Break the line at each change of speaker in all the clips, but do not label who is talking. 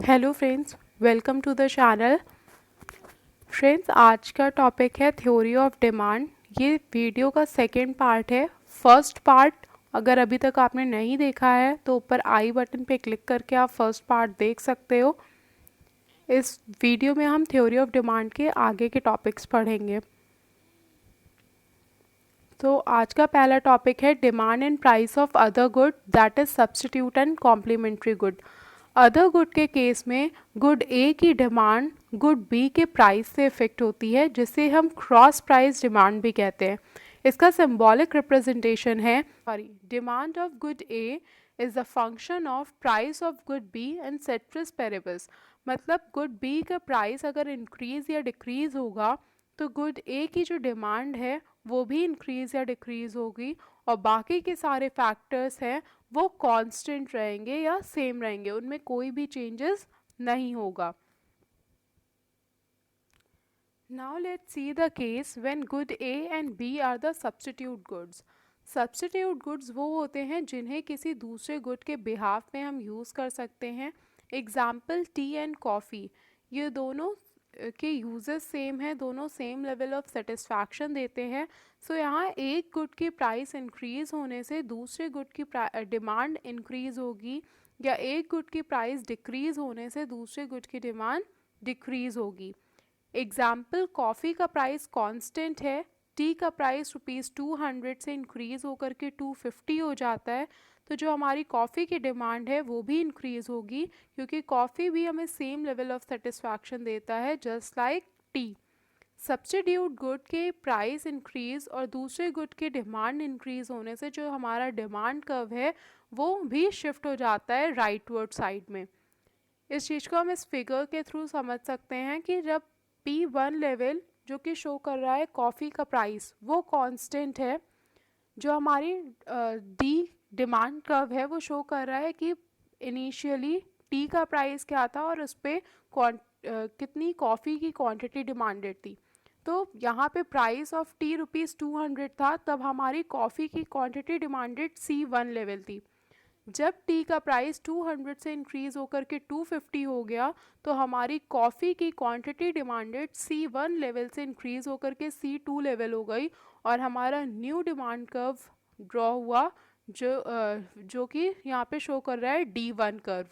Hello friends, welcome to the channel. Friends, आज का topic है थ्योरी ऑफ डिमांड। ये वीडियो का सेकंड पार्ट है। फर्स्ट पार्ट अगर अभी तक आपने नहीं देखा है तो ऊपर आई बटन पे क्लिक करके आप फर्स्ट पार्ट देख सकते हो। इस वीडियो में हम थ्योरी ऑफ डिमांड के आगे के टॉपिक्स पढ़ेंगे। तो आज का पहला टॉपिक है demand and price of other good, that is substitute and complementary good. Other good के केस में गुड ए की डिमांड गुड बी के प्राइस से इफेक्ट होती है, जिसे हम क्रॉस प्राइस डिमांड भी कहते हैं। इसका सिंबॉलिक रिप्रेजेंटेशन है demand of good A is the function of price of good B and ceteris paribus. मतलब गुड बी का प्राइस अगर इंक्रीज या डिक्रीज होगा तो गुड ए की जो डिमांड है वो भी इंक्रीज या डिक्रीज होगी, और बाकी के सारे फैक्टर्स हैं वो कांस्टेंट रहेंगे या सेम रहेंगे, उनमें कोई भी चेंजेस नहीं होगा। Now let's see the case when good A and B are the substitute goods. Substitute goods वो होते हैं जिन्हें किसी दूसरे गुड के बिहाफ में हम यूज़ कर सकते हैं। एग्जाम्पल टी एंड कॉफ़ी, ये दोनों के यूजेस सेम है, दोनों सेम लेवल ऑफ सेटिस्फैक्शन देते हैं। सो यहाँ एक गुड की प्राइस इंक्रीज होने से दूसरे गुड की डिमांड इंक्रीज होगी, या एक गुड की प्राइस डिक्रीज होने से दूसरे गुड की डिमांड डिक्रीज होगी। एग्जाम्पल कॉफ़ी का प्राइस कांस्टेंट है, टी का प्राइस ₹200 से इंक्रीज़ होकर के 250 हो जाता है, तो जो हमारी कॉफ़ी की डिमांड है वो भी इंक्रीज़ होगी, क्योंकि कॉफ़ी भी हमें सेम लेवल ऑफ सेटिस्फैक्शन देता है just like T. Substitute good के प्राइस इंक्रीज़ और दूसरे गुड के डिमांड इंक्रीज़ होने से जो हमारा डिमांड कर्व है वो भी शिफ्ट हो जाता है राइटवर्ड साइड में। इस चीज़ को हम इस फिगर के थ्रू समझ सकते हैं कि जब P1 लेवल जो कि शो कर रहा है कॉफ़ी का प्राइस वो कांस्टेंट है, जो हमारी डी डिमांड कर्व है वो शो कर रहा है कि इनिशियली टी का प्राइस क्या था और उस पर कितनी कॉफ़ी की क्वांटिटी डिमांडेड थी। तो यहाँ पे प्राइस ऑफ टी ₹200 था, तब हमारी कॉफ़ी की क्वांटिटी डिमांडेड C1 लेवल थी। जब टी का प्राइस 200 से इंक्रीज होकर के 250 हो गया तो हमारी कॉफ़ी की क्वांटिटी डिमांडेड C1 लेवल से इंक्रीज होकर के C2 लेवल हो गई, और हमारा न्यू डिमांड कर्व ड्रॉ हुआ जो कि यहाँ पे शो कर रहा है D1 कर्व।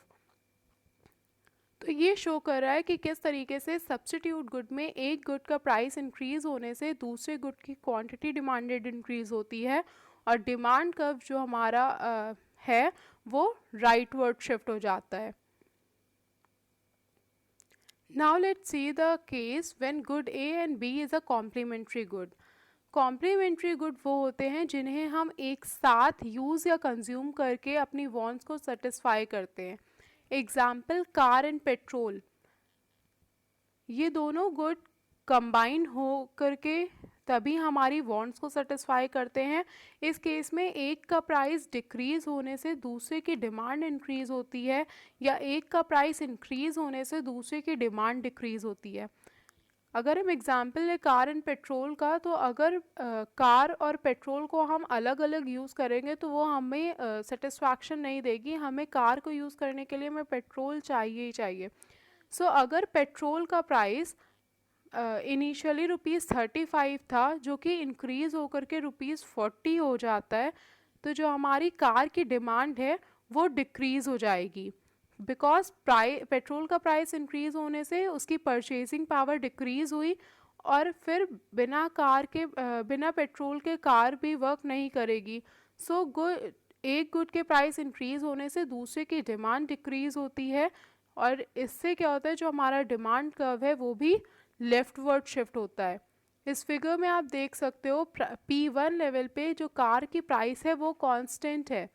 तो ये शो कर रहा है कि किस तरीके से सब्स्टिट्यूट गुड में एक गुड का प्राइस इंक्रीज होने से दूसरे गुड की क्वांटिटी डिमांडेड इंक्रीज होती है, और डिमांड कर्व जो हमारा है वो राइटवर्ड शिफ्ट हो जाता है। Now let's see the case when good A and B is a complementary good. Complementary good वो होते हैं जिन्हें हम एक साथ यूज़ या कंज्यूम करके अपनी वांट्स को सेटिस्फाई करते हैं। एग्जाम्पल कार एंड पेट्रोल, ये दोनों गुड कंबाइन हो करके तभी हमारी वांट्स को सेटिस्फाई करते हैं। इस केस में एक का प्राइस डिक्रीज होने से दूसरे की डिमांड इंक्रीज होती है, या एक का प्राइस इंक्रीज होने से दूसरे की डिमांड डिक्रीज होती है। अगर हम एग्जाम्पल ले कार एंड पेट्रोल का, तो अगर कार और पेट्रोल को हम अलग अलग यूज़ करेंगे तो वो हमें सेटिस्फैक्शन नहीं देगी। हमें कार को यूज़ करने के लिए हमें पेट्रोल चाहिए ही चाहिए। सो अगर पेट्रोल का प्राइस इनिशियली ₹35 था जो कि इंक्रीज़ होकर के ₹40 हो जाता है, तो जो हमारी कार की डिमांड है वो डिक्रीज़ हो जाएगी, बिकॉज पेट्रोल का प्राइस इंक्रीज़ होने से उसकी परचेजिंग पावर डिक्रीज़ हुई, और फिर बिना पेट्रोल के कार भी वर्क नहीं करेगी। सो एक गुड के प्राइस इंक्रीज़ होने से दूसरे की डिमांड डिक्रीज़ होती है, और इससे क्या होता है जो हमारा डिमांड कर्व है वो भी लेफ्टवर्ड शिफ्ट होता है। इस फिगर में आप देख सकते हो P1 लेवल पे जो कार की प्राइस है वो कांस्टेंट है,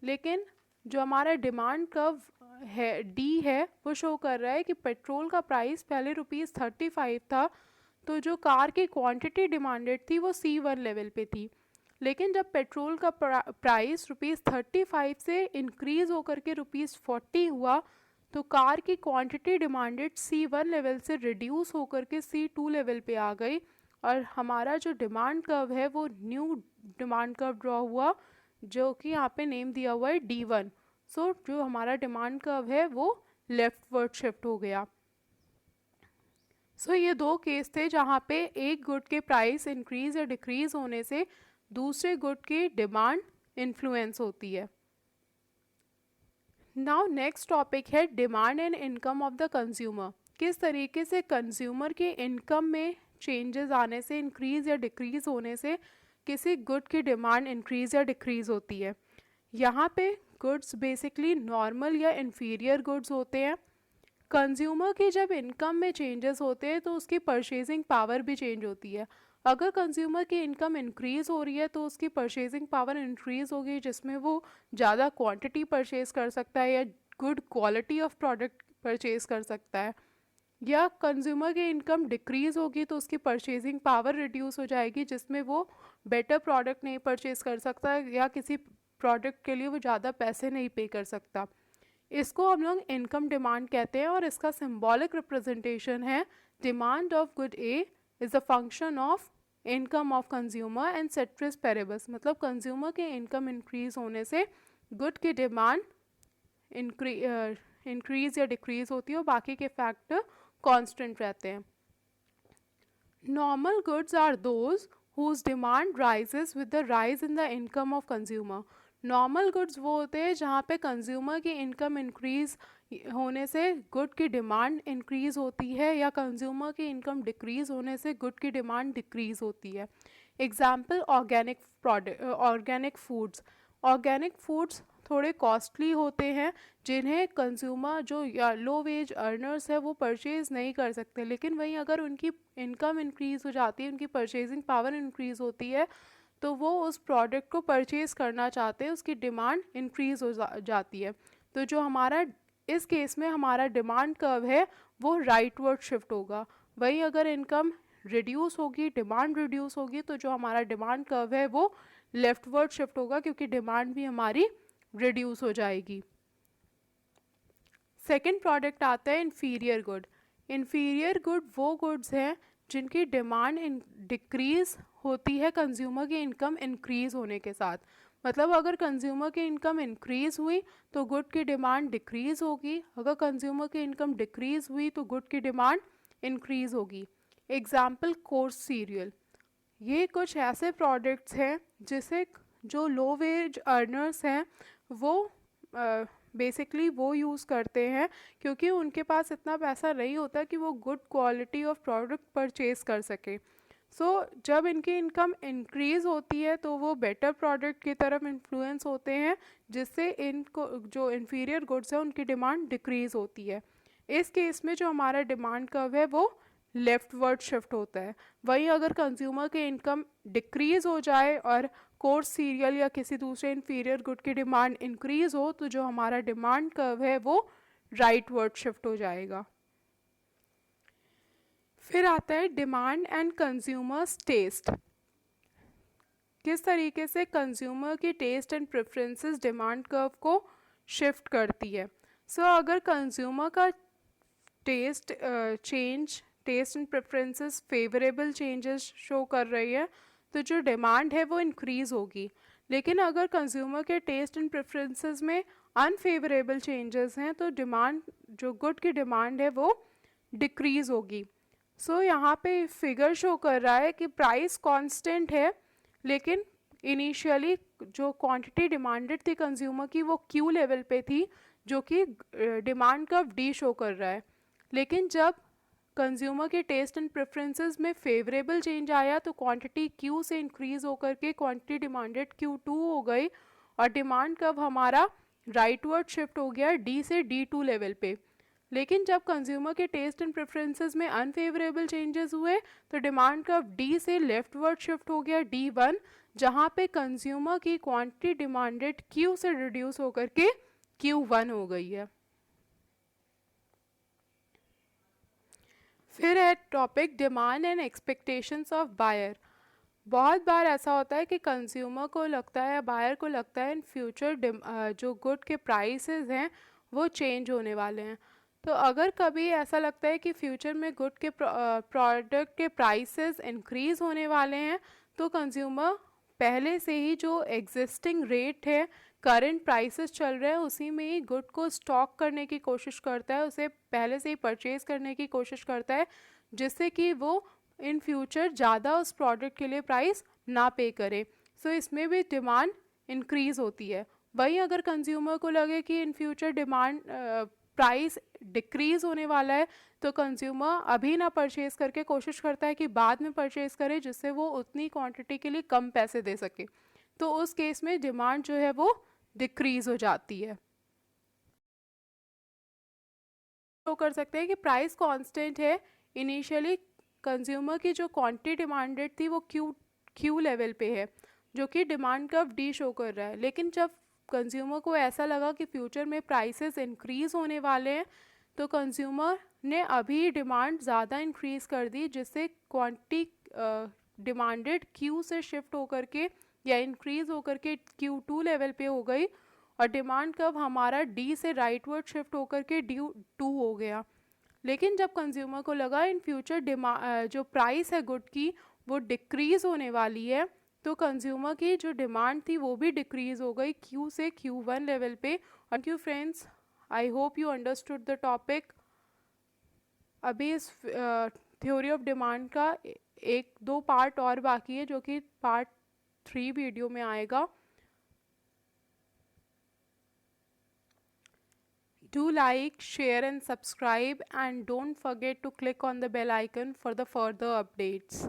लेकिन जो हमारा डिमांड कर्व है D है वो शो कर रहा है कि पेट्रोल का प्राइस पहले ₹35 था, तो जो कार की क्वांटिटी डिमांडेड थी वो C1 लेवल पे थी। लेकिन जब पेट्रोल का प्राइस ₹35 से इंक्रीज होकर के ₹40 हुआ, तो कार की क्वांटिटी डिमांडेड C1 लेवल से रिड्यूस होकर के C2 लेवल पे आ गई, और हमारा जो डिमांड कर्व है वो न्यू डिमांड कर्व ड्रॉ हुआ, जो कि यहाँ पे नेम दिया हुआ है D1। सो जो हमारा डिमांड कर्व है वो लेफ्टवर्ड शिफ्ट हो गया। सो ये दो केस थे जहाँ पे एक गुड के प्राइस इंक्रीज या डिक्रीज होने से दूसरे गुड की डिमांड इन्फ्लुएंस होती है। नाउ नेक्स्ट टॉपिक है demand and income of the consumer. किस तरीके से कंज्यूमर के इनकम में चेंजेस आने से, इंक्रीज या डिक्रीज होने से किसी गुड की डिमांड इंक्रीज या डिक्रीज होती है। यहाँ पे गुड्स बेसिकली नॉर्मल या इन्फीरियर गुड्स होते हैं। कंज्यूमर की जब इनकम में चेंजेस होते हैं तो उसकी परचेजिंग पावर भी चेंज होती है। अगर कंज्यूमर की इनकम इंक्रीज़ हो रही है तो उसकी परचेजिंग पावर इंक्रीज़ होगी, जिसमें वो ज़्यादा क्वांटिटी परचेज कर सकता है या good quality of product purchase कर सकता है। या कंज्यूमर की इनकम डिक्रीज़ होगी तो उसकी परचेजिंग पावर रिड्यूस हो जाएगी, जिसमें वो बेटर प्रोडक्ट नहीं परचेज कर सकता या किसी प्रोडक्ट के लिए वो ज़्यादा पैसे नहीं पे कर सकता। इसको हम लोग इनकम डिमांड कहते हैं और इसका सिंबॉलिक रिप्रेजेंटेशन है demand of good a is a function of income of consumer and ceteris paribus. मतलब कंज्यूमर के इनकम इंक्रीज होने से गुड की डिमांड इंक्रीज या डिक्रीज होती है और बाकी के फैक्टर कांस्टेंट रहते हैं। Normal goods are those whose demand rises with the rise in the income of consumer. Normal goods वो होते हैं जहाँ पे कंज्यूमर की इनकम इंक्रीज होने से गुड की डिमांड इंक्रीज होती है या कंज्यूमर की इनकम डिक्रीज होने से गुड की डिमांड डिक्रीज होती है। Example organic product, organic foods. Organic foods थोड़े कॉस्टली होते हैं जिन्हें कंज्यूमर जो या लो वेज अर्नर्स है वो परचेज नहीं कर सकते, लेकिन वहीं अगर उनकी इनकम इंक्रीज़ हो जाती है, उनकी परचेजिंग पावर इंक्रीज़ होती है तो वो उस प्रोडक्ट को परचेज़ करना चाहते हैं, उसकी डिमांड इंक्रीज़ हो जाती है। तो जो हमारा इस केस में हमारा डिमांड कर्व है वो राइटवर्ड शिफ्ट होगा। वहीं अगर इनकम रिड्यूस होगी, डिमांड रिड्यूस होगी, तो जो हमारा डिमांड कर्व है वो लेफ्टवर्ड शिफ्ट होगा, क्योंकि डिमांड भी हमारी रिड्यूस हो जाएगी। सेकेंड प्रोडक्ट आता है इन्फीरियर गुड। इन्फीरियर गुड वो गुड्स हैं जिनकी डिमांड डिक्रीज होती है कंज्यूमर की इनकम इंक्रीज होने के साथ। मतलब अगर कंज्यूमर की इनकम इंक्रीज हुई तो गुड की डिमांड डिक्रीज होगी, अगर कंज्यूमर की इनकम डिक्रीज हुई तो गुड की डिमांड इंक्रीज होगी। Example course serial. ये कुछ ऐसे प्रोडक्ट्स हैं जिसे जो लो वेज अर्नर्स हैं वो बेसिकली वो यूज़ करते हैं, क्योंकि उनके पास इतना पैसा नहीं होता कि वो good quality of product purchase कर सके। जब इनकी इनकम इंक्रीज़ होती है तो वो बेटर प्रोडक्ट की तरफ इन्फ्लुएंस होते हैं, जिससे इनको जो इन्फीरियर गुड्स हैं उनकी डिमांड डिक्रीज़ होती है। इस केस में जो हमारा डिमांड कर्व है वो लेफ्टवर्ड शिफ्ट होता है। वहीं अगर कंज्यूमर की इनकम डिक्रीज़ हो जाए और कोर्स सीरियल या किसी दूसरे इन्फीरियर गुड की डिमांड इंक्रीज़ हो तो जो हमारा डिमांड कर्व है वो राइटवर्ड शिफ्ट हो जाएगा। फिर आता है डिमांड एंड कंज्यूमर्स टेस्ट। किस तरीके से कंज्यूमर की taste and preferences demand curve को शिफ्ट करती है। अगर कंज्यूमर का taste and preferences favourable changes show कर रही है तो जो डिमांड है वो इंक्रीज़ होगी। लेकिन अगर कंज्यूमर के टेस्ट एंड प्रेफरेंसेस में अनफेवरेबल चेंजेस हैं तो डिमांड, जो गुड की डिमांड है वो डिक्रीज़ होगी। यहाँ पे फिगर शो कर रहा है कि प्राइस कांस्टेंट है, लेकिन इनिशियली जो क्वांटिटी डिमांडेड थी कंज्यूमर की वो क्यू लेवल पे थी, जो कि डिमांड कर्व डी शो कर रहा है। लेकिन जब कंज्यूमर के टेस्ट एंड प्रेफरेंसेस में फेवरेबल चेंज आया तो क्वांटिटी क्यू से इंक्रीज़ होकर के क्वांटिटी डिमांडेड Q2 हो गई और डिमांड कर्व हमारा राइटवर्ड शिफ्ट हो गया डी से D2 लेवल पे। लेकिन जब कंज्यूमर के टेस्ट एंड प्रेफरेंसेस में अनफेवरेबल चेंजेस हुए तो डिमांड कर्व डी से लेफ्टवर्ड शिफ्ट हो गया D1, जहाँ पे कंज्यूमर की क्वांटिटी डिमांडेड Q से रिड्यूस होकर के Q1 हो गई है। फिर है topic demand and expectations of buyer. बहुत बार ऐसा होता है कि कंज्यूमर को लगता है या बायर को लगता है इन फ्यूचर जो गुड के प्राइसेस हैं वो चेंज होने वाले हैं। तो अगर कभी ऐसा लगता है कि फ्यूचर में गुड के प्रोडक्ट के प्राइसेस इंक्रीज़ होने वाले हैं तो कंज्यूमर पहले से ही जो एग्जिस्टिंग रेट है करंट प्राइसेस चल रहे हैं उसी में ही गुड को स्टॉक करने की कोशिश करता है, उसे पहले से ही परचेज करने की कोशिश करता है, जिससे कि वो इन फ्यूचर ज़्यादा उस प्रोडक्ट के लिए प्राइस ना पे करे। सो इसमें भी डिमांड इंक्रीज़ होती है। वहीं अगर कंज्यूमर को लगे कि in future demand price decrease होने वाला है, तो कंज्यूमर अभी ना परचेज़ करके कोशिश करता है कि बाद में परचेज़ करे, जिससे वो उतनी क्वांटिटी के लिए कम पैसे दे सके। तो उस केस में डिमांड जो है वो डिक्रीज़ हो जाती है। तो कर सकते हैं कि प्राइस कांस्टेंट है। इनिशियली कंज्यूमर की जो क्वांटिटी डिमांडेड थी वो क्यू लेवल पे है, जो कि डिमांड कर्व डी शो कर रहा है। लेकिन जब कंज्यूमर को ऐसा लगा कि फ्यूचर में प्राइसेस इंक्रीज़ होने वाले हैं, तो कंज्यूमर ने अभी डिमांड ज़्यादा इंक्रीज़ कर दी, जिससे क्वांटिटी डिमांडेड क्यू से शिफ्ट होकर के या इंक्रीज़ होकर के Q2 लेवल पे हो गई, और डिमांड कर्व हमारा डी से राइटवर्ड शिफ्ट होकर के D2 हो गया। लेकिन जब कंज्यूमर को लगा इन फ्यूचर जो प्राइस है गुड की वो डिक्रीज़ होने वाली है, तो कंज्यूमर की जो डिमांड थी वो भी डिक्रीज़ हो गई Q से Q1 लेवल पे। Thank you friends, I hope you understood the topic. अभी इस थ्योरी ऑफ डिमांड का एक दो पार्ट और बाकी है, जो कि पार्ट 3 वीडियो में आएगा। Do like, share and subscribe, and don't forget to click on the bell icon for the further updates.